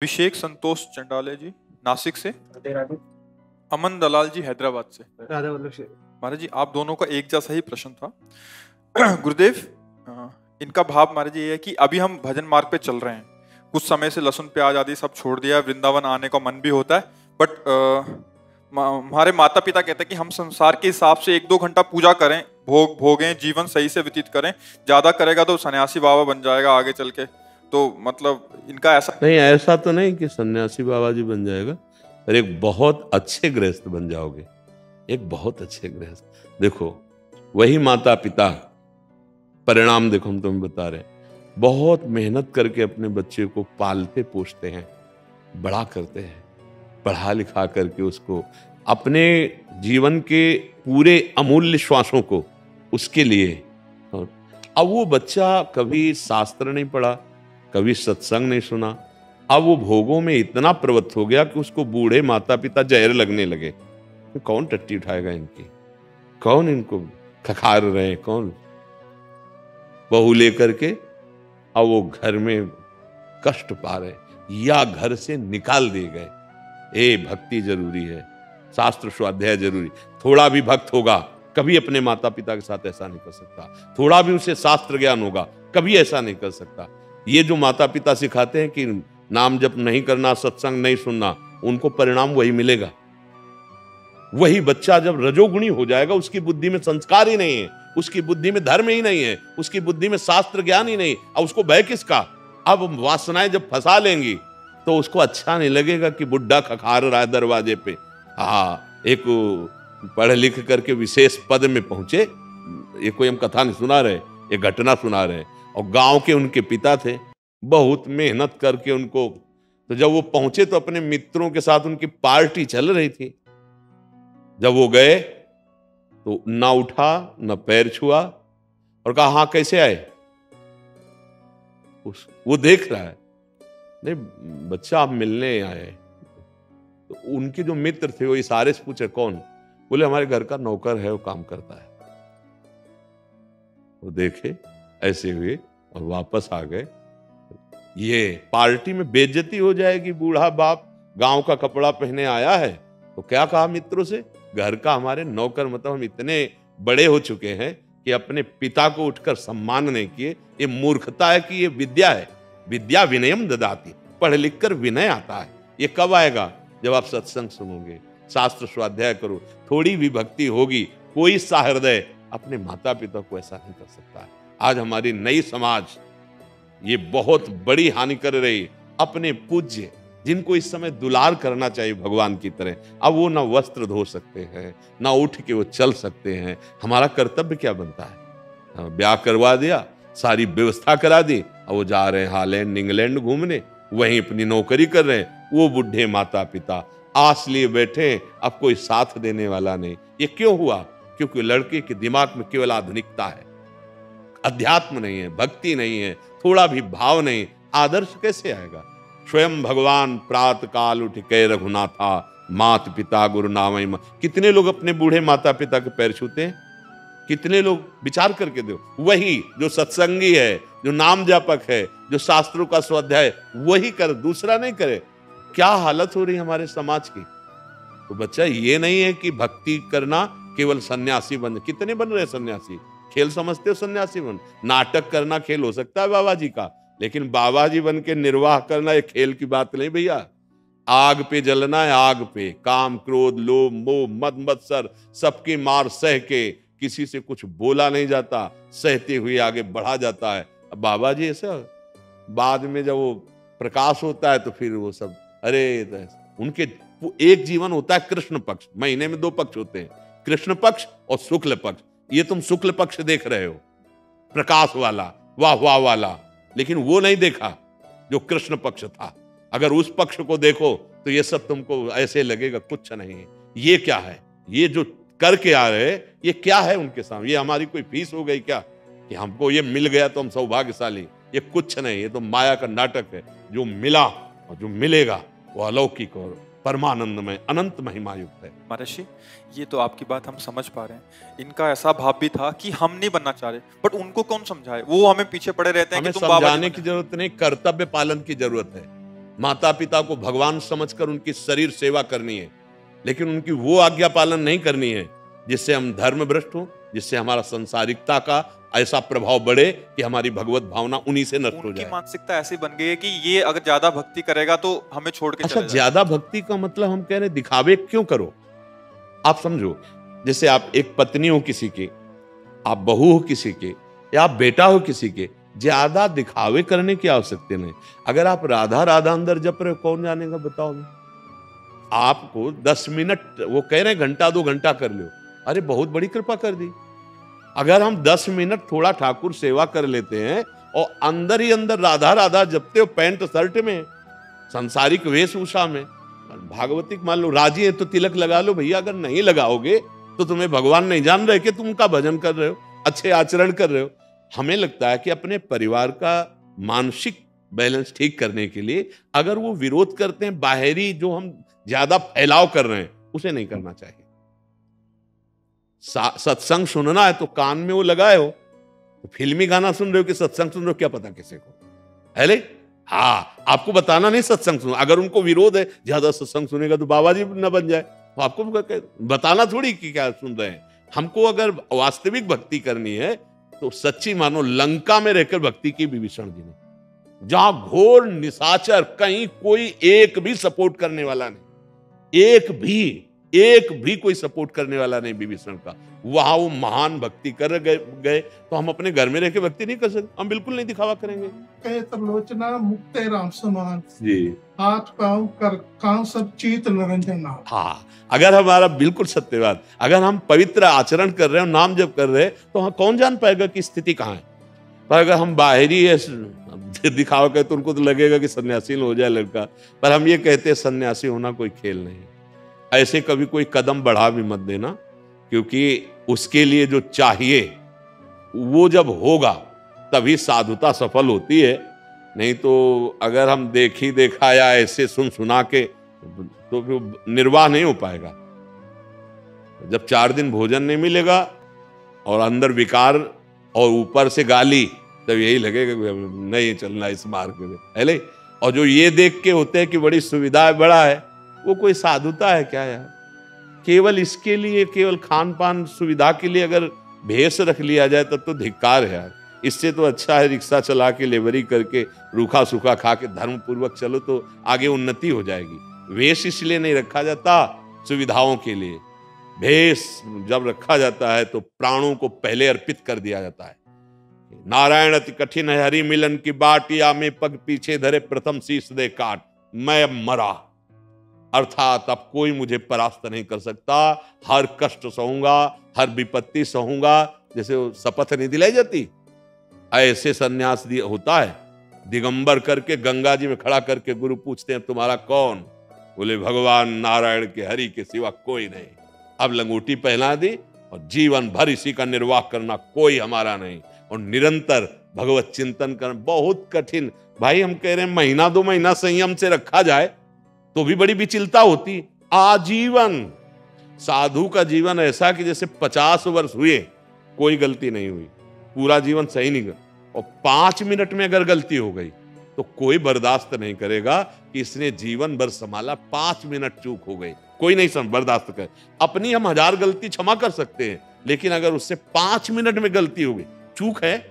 अभिषेक संतोष चंडाले जी नासिक से, राधे राधे। अमन दलाल जी हैदराबाद से। राधे वल्लभ से। महाराज जी आप दोनों का एक जैसा ही प्रश्न था। गुरुदेव, इनका भाव महाराज जी ये है कि अभी हम भजन मार्ग पे चल रहे हैं, कुछ समय से लहसुन प्याज आदि सब छोड़ दिया, वृंदावन आने का मन भी होता है, बट हमारे माता पिता कहते हैं कि हम संसार के हिसाब से 1-2 घंटा पूजा करें, भोगें, जीवन सही से व्यतीत करें, ज्यादा करेगा तो सन्यासी बाबा बन जाएगा आगे चल के। तो मतलब इनका ऐसा नहीं, ऐसा तो नहीं कि सन्यासी बाबा जी बन जाएगा, पर एक बहुत अच्छे गृहस्थ बन जाओगे, एक बहुत अच्छे गृहस्थ। देखो वही माता पिता, परिणाम देखो हम तुम्हें बता रहे हैं, बहुत मेहनत करके अपने बच्चे को पालते पोषते हैं, बड़ा करते हैं, पढ़ा लिखा करके उसको अपने जीवन के पूरे अमूल्य श्वासों को उसके लिए। और अब वो बच्चा कभी शास्त्र नहीं पढ़ा, कभी सत्संग नहीं सुना, अब वो भोगों में इतना प्रवृत्त हो गया कि उसको बूढ़े माता पिता जहर लगने लगे। तो कौन टट्टी उठाएगा इनकी, कौन इनको खखार रहे, कौन बहू लेकर के अब वो घर में कष्ट पा रहे या घर से निकाल दिए गए। भक्ति जरूरी है, शास्त्र स्वाध्याय जरूरी। थोड़ा भी भक्त होगा कभी अपने माता पिता के साथ ऐसा नहीं कर सकता, थोड़ा भी उसे शास्त्र ज्ञान होगा कभी ऐसा नहीं कर सकता। ये जो माता पिता सिखाते हैं कि नाम जप नहीं करना, सत्संग नहीं सुनना, उनको परिणाम वही मिलेगा। वही बच्चा जब रजोगुणी हो जाएगा, उसकी बुद्धि में संस्कार ही नहीं है, उसकी बुद्धि में धर्म ही नहीं है, उसकी बुद्धि में शास्त्र ज्ञान ही नहीं, अब उसको भय किसका? अब वासनाएं जब फंसा लेंगी तो उसको अच्छा नहीं लगेगा कि बुड्ढा खखार रहा है दरवाजे पे। एक पढ़ लिख करके विशेष पद में पहुंचे, ये कोई हम कथा नहीं सुना रहे, ये घटना सुना रहे। और गांव के उनके पिता थे, बहुत मेहनत करके उनको, तो जब वो पहुंचे तो अपने मित्रों के साथ उनकी पार्टी चल रही थी। जब वो गए तो ना उठा ना पैर छुआ और कहा हाँ कैसे आए। वो देख रहा है, नहीं बच्चा आप मिलने आए। तो उनके जो मित्र थे वो इशारे से पूछे कौन? बोले हमारे घर का नौकर है, वो काम करता है। वो देखे ऐसे हुए और वापस आ गए। ये पार्टी में बेइज्जती हो जाएगी, बूढ़ा बाप गांव का कपड़ा पहने आया है। तो क्या कहा मित्रों से, घर का हमारे नौकर, मतलब हम इतने बड़े हो चुके हैं कि अपने पिता को उठकर सम्मान नहीं किए। ये मूर्खता है कि ये विद्या है, विद्या विनयम ददाति, पढ़ लिख कर विनय आता है। ये कब आएगा? जब आप सत्संग सुनोगे, शास्त्र स्वाध्याय करो, थोड़ी भी भक्ति होगी। कोई सहृदय अपने माता पिता को ऐसा नहीं कर सकता है। आज हमारी नई समाज ये बहुत बड़ी हानि कर रही। अपने पूज्य जिनको इस समय दुलार करना चाहिए भगवान की तरह, अब वो ना वस्त्र धो सकते हैं, ना उठ के वो चल सकते हैं। हमारा कर्तव्य क्या बनता है? ब्याह करवा दिया, सारी व्यवस्था करा दी, अब वो जा रहे हैं हॉलैंड इंग्लैंड घूमने, वहीं अपनी नौकरी कर रहे हैं। वो बुढ़े माता पिता आस लिए बैठे, अब कोई साथ देने वाला नहीं। ये क्यों हुआ? क्योंकि लड़के के दिमाग में केवल आधुनिकता है, अध्यात्म नहीं है, भक्ति नहीं है, थोड़ा भी भाव नहीं। आदर्श कैसे आएगा? स्वयं भगवान प्रातः काल उठ के रघुनाथा, मात पिता गुरु नामई। कितने लोग अपने बूढ़े माता पिता के पैर छूते हैं? कितने लोग? विचार करके दो। वही जो सत्संगी है, जो नाम जापक है, जो शास्त्रों का स्वाध्याय, वही कर, दूसरा नहीं करे। क्या हालत हो रही है हमारे समाज की। तो बच्चा ये नहीं है कि भक्ति करना केवल सन्यासी बन। कितने बन रहे सन्यासी? खेल समझते हो सन्यासी बन? नाटक करना खेल हो सकता है बाबा जी का, लेकिन बाबा जी बन के निर्वाह करना ये खेल की बात नहीं भैया। आग पे जलना है, आग पे। काम क्रोध लोभ मोह मद मत्सर सबकी मार सह के किसी से कुछ बोला नहीं जाता, सहते हुए आगे बढ़ा जाता है। अब बाबा जी ऐसा, बाद में जब वो प्रकाश होता है तो फिर वो सब, अरे उनके एक जीवन होता है कृष्ण पक्ष, महीने में 2 पक्ष होते हैं, कृष्ण पक्ष और शुक्ल पक्ष। ये तुम शुक्ल पक्ष देख रहे हो, प्रकाश वाला, वाह वाह वाला, लेकिन वो नहीं देखा जो कृष्ण पक्ष था। अगर उस पक्ष को देखो तो ये सब तुमको ऐसे लगेगा कुछ नहीं है। ये क्या है? ये जो करके आ रहे, ये क्या है उनके सामने? ये हमारी कोई फीस हो गई क्या कि हमको ये मिल गया तो हम सौभाग्यशाली? ये कुछ नहीं, ये तो माया का नाटक है। जो मिला और जो मिलेगा वो अलौकिक और परमानंदमय अनंत महिमा युक्त है। महर्षि, ये तो आपकी बात हम समझ पा रहे हैं। इनका ऐसा भाव भी था कि हम नहीं बनना चाह रहे, बट उनको कौन समझाए? वो हमें पीछे पड़े रहते हैं हमें कि तुम बाबा समझाने की जरूरत नहीं, कर्तव्य पालन की जरूरत है। माता पिता को भगवान समझकर उनकी शरीर सेवा करनी है, लेकिन उनकी वो आज्ञा पालन नहीं करनी है जिससे हम धर्म भ्रष्ट हो, जिससे हमारा संसारिकता का ऐसा प्रभाव बढ़े कि हमारी भगवत भावना उन्हीं से नष्ट हो उनकी जाए। मानसिकता ऐसी बन गई है कि ये अगर ज्यादा भक्ति करेगा तो हमें छोड़ के अच्छा, चले जाएगा। ज्यादा भक्ति का मतलब हम कह रहे हैं दिखावे क्यों करो? आप समझो, जैसे आप एक पत्नी हो किसी की, आप बहू हो किसी के, या आप बेटा हो किसी के, ज्यादा दिखावे करने की आवश्यकता नहीं। अगर आप राधा राधा अंदर जप रहे हो, कौन जानेगा? बताओ। आपको 10 मिनट, वो कह रहे हैं घंटा 2 घंटा कर लो, अरे बहुत बड़ी कृपा कर दी। अगर हम 10 मिनट थोड़ा ठाकुर सेवा कर लेते हैं और अंदर ही अंदर राधा राधा जपते हो, पैंट शर्ट में, सांसारिक वेशभूषा में, भागवतिक मान लो, राजी है तो तिलक लगा लो भैया। अगर नहीं लगाओगे तो तुम्हें भगवान नहीं जान रहे कि तुम उनका भजन कर रहे हो, अच्छे आचरण कर रहे हो। हमें लगता है कि अपने परिवार का मानसिक बैलेंस ठीक करने के लिए अगर वो विरोध करते हैं, बाहरी जो हम ज्यादा फैलाव कर रहे हैं, उसे नहीं करना चाहिए। सत्संग सुनना है तो कान में वो लगाए हो, तो फिल्मी गाना सुन रहे हो कि सत्संग सुन रहे हो, क्या पता किसी को है? हाँ, आपको बताना नहीं सत्संग सुनो। अगर उनको विरोध है, ज्यादा सत्संग सुनेगा तो बाबा जी न बन जाए, तो आपको बताना थोड़ी कि क्या सुन रहे हैं। हमको अगर वास्तविक भक्ति करनी है तो सच्ची मानो लंका में रहकर भक्ति की विभीषण जी ने, जहां घोर निशाचर, कहीं कोई एक भी सपोर्ट करने वाला नहीं, एक भी कोई सपोर्ट करने वाला नहीं विभीषण का, वहां वो महान भक्ति कर गए। तो हम अपने घर में रह के भक्ति नहीं कर सकते? हम बिल्कुल नहीं दिखावा करेंगे। कहे त्रिलोचना मुक्ते राम समान जी, हाथ पांव कर काम सब चीत निरंजन नाम। हाँ, अगर हमारा बिल्कुल सत्य बात, अगर हम पवित्र आचरण कर रहे हो, नाम जप कर रहे हैं, तो हम कौन जान पाएगा कि स्थिति कहाँ है? पर अगर हम बाहरी दिखावा करें तो उनको तो लगेगा कि सन्यासी हो जाए लड़का। पर हम ये कहते हैं सन्यासी होना कोई खेल नहीं है। ऐसे कभी कोई कदम बढ़ा भी मत देना, क्योंकि उसके लिए जो चाहिए वो जब होगा तभी साधुता सफल होती है। नहीं तो अगर हम देखी देखा या ऐसे सुन सुना के, तो फिर निर्वाह नहीं हो पाएगा। जब 4 दिन भोजन नहीं मिलेगा और अंदर विकार और ऊपर से गाली, तब यही लगेगा नहीं चलना इस मार्ग में, है। और जो ये देख के होते हैं कि बड़ी सुविधा बड़ा है, वो कोई साधुता है क्या यार? केवल इसके लिए, केवल खान पान सुविधा के लिए अगर भेष रख लिया जाए तब तो धिक्कार है यार। इससे तो अच्छा है रिक्शा चला के, लेबरी करके, रूखा सूखा खा के धर्म पूर्वक चलो, तो आगे उन्नति हो जाएगी। वेश इसलिए नहीं रखा जाता सुविधाओं के लिए। भेष जब रखा जाता है तो प्राणों को पहले अर्पित कर दिया जाता है। नारायण अति कठिन है हरि मिलन की बाट, या में पग पीछे धरे प्रथम शीश दे काट, मैं अब मरा, अर्थात अब कोई मुझे परास्त नहीं कर सकता। हर कष्ट सहूंगा, हर विपत्ति सहूंगा। जैसे शपथ नहीं दिलाई जाती, ऐसे सन्यास होता है। दिगंबर करके गंगा जी में खड़ा करके गुरु पूछते हैं तुम्हारा कौन? बोले भगवान नारायण के, हरि के सिवा कोई नहीं। अब लंगोटी पहना दी और जीवन भर इसी का निर्वाह करना, कोई हमारा नहीं। और निरंतर भगवत चिंतन करना बहुत कठिन। भाई हम कह रहे हैं महीना 2 महीना संयम से रखा जाए तो भी बड़ी विचलता होती। आजीवन साधु का जीवन ऐसा कि जैसे 50 वर्ष हुए कोई गलती नहीं हुई, पूरा जीवन सही नहीं कर, और 5 मिनट में अगर गलती हो गई तो कोई बर्दाश्त नहीं करेगा कि इसने जीवन भर संभाला, 5 मिनट चूक हो गई, कोई नहीं बर्दाश्त करे। अपनी हम 1000 गलती क्षमा कर सकते हैं, लेकिन अगर उससे 5 मिनट में गलती हो गई, चूक है,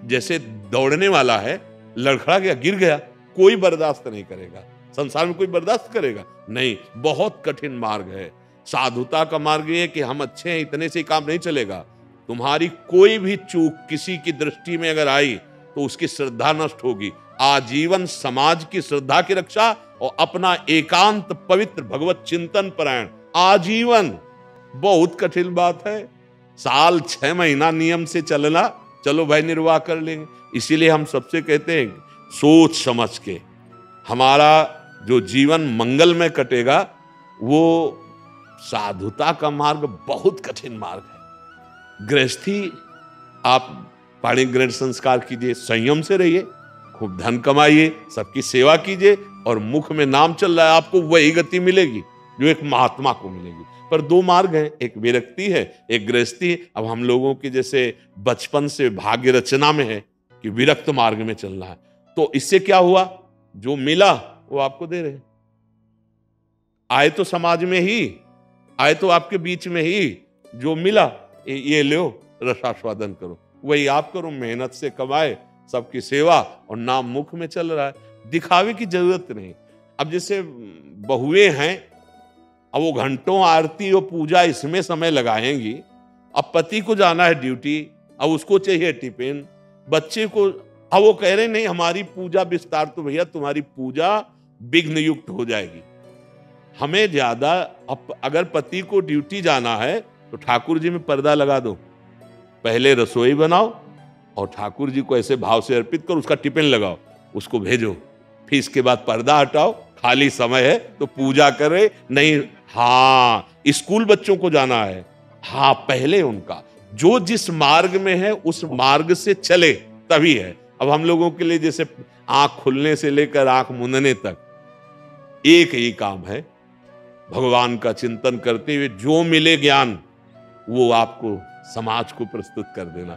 जैसे दौड़ने वाला है, लड़खड़ा गया, गिर गया, कोई बर्दाश्त नहीं करेगा। संसार में कोई बर्दाश्त करेगा नहीं। बहुत कठिन मार्ग है साधुता का। मार्ग ये है कि हम अच्छे हैं, इतने से काम नहीं चलेगा। तुम्हारी कोई भी चूक किसी की दृष्टि में अगर आई तो उसकी श्रद्धा नष्ट होगी। आजीवन समाज की श्रद्धा की रक्षा और अपना एकांत पवित्र भगवत चिंतन परायण आजीवन, बहुत कठिन बात है। साल 6 महीना नियम से चलना, चलो भाई निर्वाह कर लेंगे। इसीलिए हम सबसे कहते हैं सोच समझ के हमारा जो जीवन मंगल में कटेगा, वो साधुता का मार्ग बहुत कठिन मार्ग है। गृहस्थी, आप पाणी ग्रहण संस्कार कीजिए, संयम से रहिए, खूब धन कमाइए, सबकी सेवा कीजिए, और मुख में नाम चल रहा है, आपको वही गति मिलेगी जो एक महात्मा को मिलेगी। पर 2 मार्ग हैं, एक विरक्ति है, एक गृहस्थी। अब हम लोगों की जैसे बचपन से भाग्य रचना में है कि विरक्त मार्ग में चलना है, तो इससे क्या हुआ, जो मिला वो आपको दे रहे हैं। आए तो समाज में ही, आए तो आपके बीच में ही, जो मिला ये लो, रसास्वादन करो, वही आप करो, मेहनत से कमाए, सबकी सेवा, और नाम मुख में चल रहा है। दिखावे की जरूरत नहीं। अब जैसे बहुएं हैं, अब वो घंटों आरती और पूजा इसमें समय लगाएंगी। अब पति को जाना है ड्यूटी, अब उसको चाहिए टिफिन, बच्चे को, अब वो कह रहे नहीं हमारी पूजा विस्तार, तो भैया तुम्हारी पूजा विघ्न युक्त हो जाएगी। हमें ज्यादा, अगर पति को ड्यूटी जाना है तो ठाकुर जी में पर्दा लगा दो, पहले रसोई बनाओ और ठाकुर जी को ऐसे भाव से अर्पित करो, उसका टिफिन लगाओ, उसको भेजो, फिर इसके बाद पर्दा हटाओ, खाली समय है तो पूजा करे। नहीं, हाँ स्कूल बच्चों को जाना है, हाँ पहले उनका जो जिस मार्ग में है उस मार्ग से चले, तभी है। अब हम लोगों के लिए जैसे आंख खुलने से लेकर आंख मूंदने तक एक ही काम है, भगवान का चिंतन करते हुए जो मिले ज्ञान वो आपको समाज को प्रस्तुत कर देना।